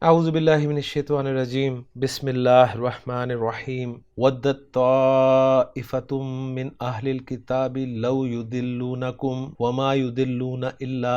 اعوذ باللہ من الشیطان الرجیم بسم اللہ الرحمن الرحیم ودت طائفۃ من اہل الکتاب لو یضلونکم وما یضلون الا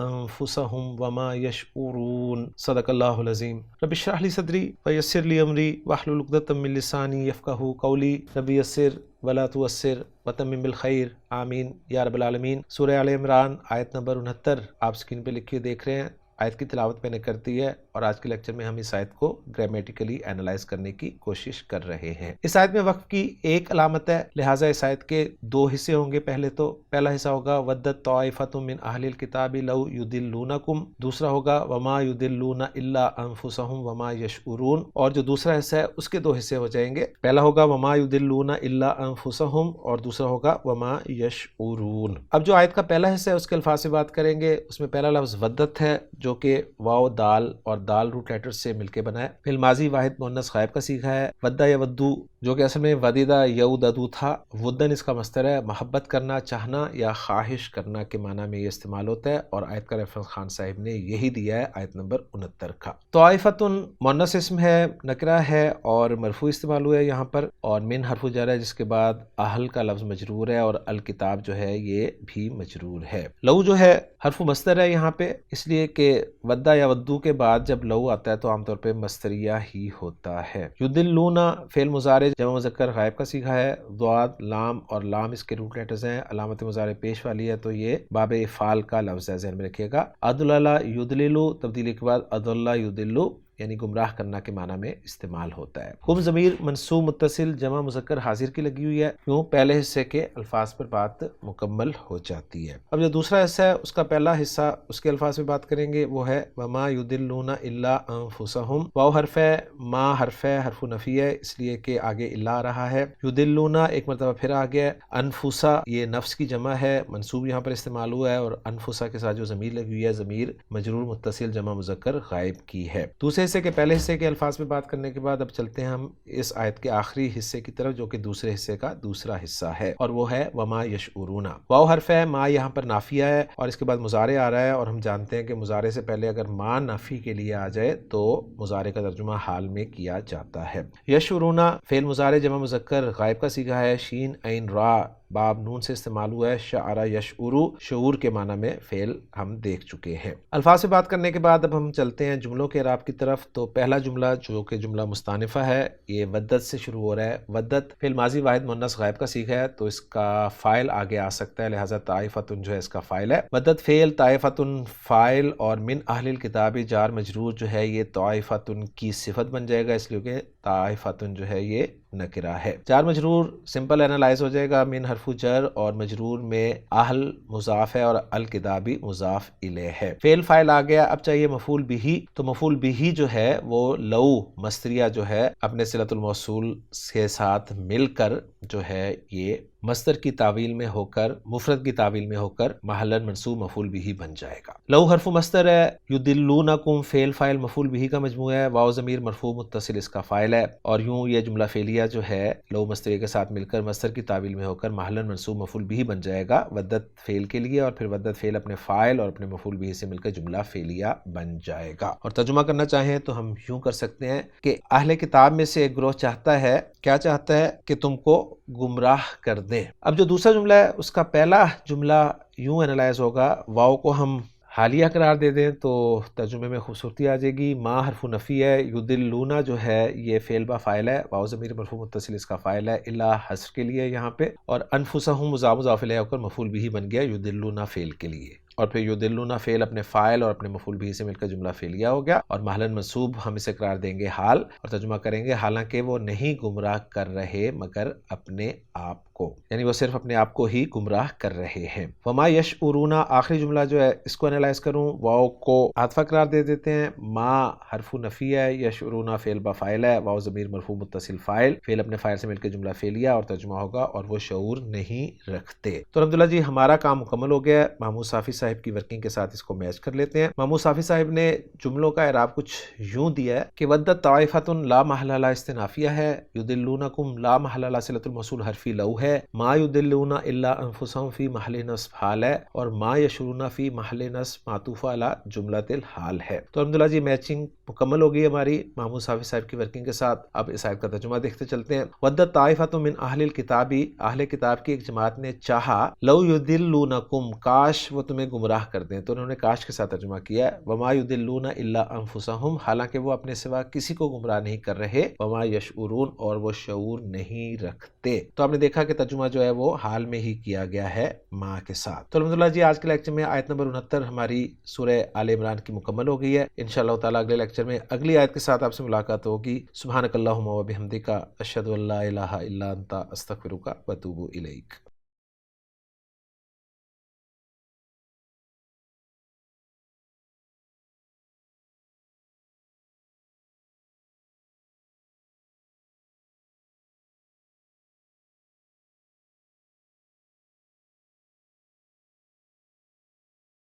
انفسهم وما یشعرون صدق اللہ العظیم۔ رب اشرح لی صدری ویسر لی امری واحلل عقدۃ من لسانی یفقہوا قولی۔ رب یسر ولا تعسر وتمم بالخیر آمین یا رب العالمین۔ سورہ آل عمران آیت نمبر 69 آپ اسکرین پہ لکھی دیکھ رہے ہیں۔ آیت کی تلاوت میں نے کر دی ہے اور آج کے لیکچر میں ہم اس آیت کو گرامیٹیکلی اینالائز کرنے کی کوشش کر رہے ہیں۔ اس آیت میں وقف کی ایک علامت ہے، لہٰذا اس آیت کے دو حصے ہوں گے۔ پہلا حصہ ہوگا ودت طائفۃ من اہل الکتاب لو یضلونکم، دوسرا ہوگا وما یضلون الا انفسهم وما یشعرون، اور جو دوسرا حصہ ہے اس کے دو حصے ہو جائیں گے۔ پہلا ہوگا وما یضلون الا انفسهم اور دوسرا ہوگا وما یشعرون۔ اب جو آیت کا پہلا حصہ ہے اس کے الفاظ سے بات کریں گے۔ اس میں پہلا لفظ ودت ہے جو کہ واو دال اور دال روٹ لیٹر سے مل کے بنا ہے۔ فعل ماضی واحد مؤنث غائب کا صیغہ ہے۔ ودا یا ودو جو کہ اصل میں ودیدہ یوددو تھا، ودن اس کا مصدر ہے، محبت کرنا، چاہنا یا خواہش کرنا کے معنی میں یہ استعمال ہوتا ہے، اور آیت کا ریفرنس خان صاحب نے یہی دیا ہے آیت نمبر 69 کا۔ طائفتن مؤنث اسم ہے، نکرہ ہے اور مرفوع استعمال ہوا ہے یہاں پر، اور من حرف جر ہے جس کے بعد اہل کا لفظ مجرور ہے، اور الکتاب جو ہے یہ بھی مجرور ہے۔ لو جو ہے حرف مصدر ہے یہاں پہ، اس لیے کہ ودا یا ودو کے بعد جب لو آتا ہے تو عام طور پہ مصدریہ ہی ہوتا ہے۔ یضلون فعل مضارع جمع مذکر غائب کا صیغہ ہے، ضاد لام اور لام اس کے روٹ لیٹرز ہیں، علامت مضارع پیش والی ہے تو یہ باب افعال کا لفظ ہے، ذہن میں رکھیے گا۔ اضلل یضلل تبدیلی کے بعد اضل یضل یعنی گمراہ کرنا کے معنی میں استعمال ہوتا ہے۔ ہم ضمیر منصوب متصل جمع مذکر حاضر کی لگی ہوئی ہے، کیوں؟ پہلے حصے کے الفاظ پر بات مکمل ہو جاتی ہے۔ اب جو دوسرا حصہ ہے اس کا پہلا حصہ اس کے الفاظ پہ بات کریں گے، وہ ہے وما یضلون الا انفسهم۔ واو حرف ہے، ما حرف ہے، حرف نفی ہے اس لیے کہ آگے الا رہا ہے۔ یضلون ایک مرتبہ پھر آ گیا ہے۔ انفسا یہ نفس کی جمع ہے، منصوب یہاں پر استعمال ہوا ہے، اور انفسا کے ساتھ جو ضمیر لگی ہوئی ہے ضمیر مجرور متصل جمع مذکر غائب کی ہے۔ دوسرے حصے کے پہلے حصے کے الفاظ پہ بات کرنے کے بعد اب چلتے ہیں ہم اس آیت کے آخری حصے کی طرف جو کہ دوسرے حصے کا دوسرا حصہ ہے، اور وہ ہے وما یشعرون۔ واو حرف ہے، ما یہاں پر نافیہ ہے اور اس کے بعد مضارع آ رہا ہے، اور ہم جانتے ہیں کہ مضارع سے پہلے اگر ما نفی کے لیے آ جائے تو مضارع کا ترجمہ حال میں کیا جاتا ہے۔ یشعرون فعل مضارع جمع مذکر غائب کا صیغہ ہے، شین عین را باب نون سے استعمال ہوا ہے، شعر یشعر شعور کے معنی میں فعل ہم دیکھ چکے ہیں۔ الفاظ سے بات کرنے کے بعد اب ہم چلتے ہیں جملوں کے اعراب کی طرف۔ تو پہلا جملہ جو کہ جملہ مستانفہ ہے یہ ودت سے شروع ہو رہا ہے۔ ودت فعل ماضی واحد مؤنث غائب کا صیغہ ہے تو اس کا فاعل آگے آ سکتا ہے، لہٰذا طائفتن جو ہے اس کا فاعل ہے۔ ودت فعل، طائفتن فاعل، اور من اہل الکتاب جار مجرور جو ہے یہ طائفتن کی صفت بن جائے گا، اس لیے کہ طائفتن جو ہے یہ نکرہ ہے۔ جار مجرور سمپل اینالائز ہو جائے گا، من حرف جر اور مجرور میں اہل مضاف ہے اور الکتابی مضاف الیہ ہے۔ فعل فاعل آ گیا، اب چاہیے مفعول بہ، تو مفعول بہ جو ہے وہ لو مصدریہ جو ہے اپنے صلۃ الموصول کے ساتھ مل کر جو ہے یہ مصدر کی تعویل میں ہو کر، مفرد کی تعویل میں ہو کر محلاً منصوب مفعول بہ بن جائے گا۔ لو حرف مصدر ہے، یضلونکم فعل فاعل مفعول بہ کا مجموعہ ہے، واو ضمیر مرفوع متصل اس کا فاعل ہے، اور یوں یہ جملہ فعلیہ جو ہے لو مصدریہ کے ساتھ مل کر مصدر کی تعویل میں ہو کر محلاً منصوب مفعول بہ بن جائے گا ودت فعل کے لیے، اور پھر ودت فعل اپنے فاعل اور اپنے مفعول بہ سے مل کر جملہ فعلیہ بن جائے گا۔ اور ترجمہ کرنا چاہیں تو ہم یوں کر سکتے ہیں کہ اہل کتاب میں سے ایک گروہ چاہتا ہے، کیا چاہتا ہے؟ کہ تم کو گمراہ کر دیں۔ اب جو دوسرا جملہ ہے اس کا پہلا جملہ یوں اینالائز ہوگا، واو کو ہم حالیہ قرار دے دیں تو ترجمے میں خوبصورتی آ جائے گی۔ ما حرف نفی ہے، یضلون جو ہے یہ فعل با فاعل ہے، واو ضمیر مرفوع متصل اس کا فاعل ہے، الا حذف کے لیے یہاں پہ، اور انفسہم مضاف مضاف الیہ ہو کر مفعول بہ بن گیا یضلون فعل کے لیے، اور پھر یضلون فعل اپنے فاعل اور اپنے مفعول بہ سے مل کر جملہ فعلیہ ہو گیا، اور محلاً منصوب ہم اسے قرار دیں گے حال، اور ترجمہ کریں گے حالانکہ وہ نہیں گمراہ کر رہے مگر اپنے آپ کو، یعنی وہ صرف اپنے آپ کو ہی گمراہ کر رہے ہیں۔ وما یشعرون آخری جملہ جو ہے اس کو انالائز کروں، واو کو عاطفہ قرار دے دیتے ہیں، ما حرف نفی ہے، یشعرون فعل با فاعل ہے، واو ضمیر مرفوع متصل فاعل، فعل اپنے فاعل سے مل کے جملہ فعلیہ، اور ترجمہ ہوگا اور وہ شعور نہیں رکھتے۔ تو الحمدللہ جی ہمارا کام مکمل ہو گیا ہے۔ محمود صافی صاحب صاحب کی ورکنگ کے ساتھ اس کو میچ کر لیتے ہیں۔ محمود صافی صاحب نے جملوں کا اعراب کچھ یوں دیا ہے کہ ودت طائفۃ لا محل لا استنافیہ ہے، یدلونکم لا محل لا صلۃ الموصول حرفی لو ہے، ما یدلون الا انفسهم فی محل نصب حال ہے، اور ما یشرون فی محل نصب معطوف علی جملۃ الحال ہے۔ تو الحمدللہ جی میچنگ مکمل ہو گئی ہماری محمود صافی صاحب کی ورکنگ کے ساتھ۔ اب اس آیت کا ترجمہ دیکھتے چلتے ہیں۔ ودت طائفۃ من اہل الکتاب، اہل کتاب کی ایک جماعت نے چاہا، لو یدلونکم، کاش وہ تمہیں گمراہ کر دیں، تو انہوں نے کاش کے ساتھ ترجمہ کیا ہے، وما یدلون الا انفسهم، حالانکہ وہ اپنے سوا کسی کو گمراہ نہیں کر رہے، وما یشعرون، اور وہ شعور نہیں رکھتے۔ تو آپ نے دیکھا کہ ترجمہ جو ہے وہ حال میں ہی کیا گیا ہے ما کے ساتھ۔ تو الحمدللہ جی آج کے لیکچر میں آیت نمبر 69 ہماری سورہ آل عمران کی مکمل ہو گئی ہے۔ انشاءاللہ تعالیٰ اگلے لیکچر میں اگلی آیت کے ساتھ آپ سے ملاقات ہوگی۔ سبحانک اللہم و بحمدک، اشہد ان لا الہ الا انت، استغفرک و اتوب الیک۔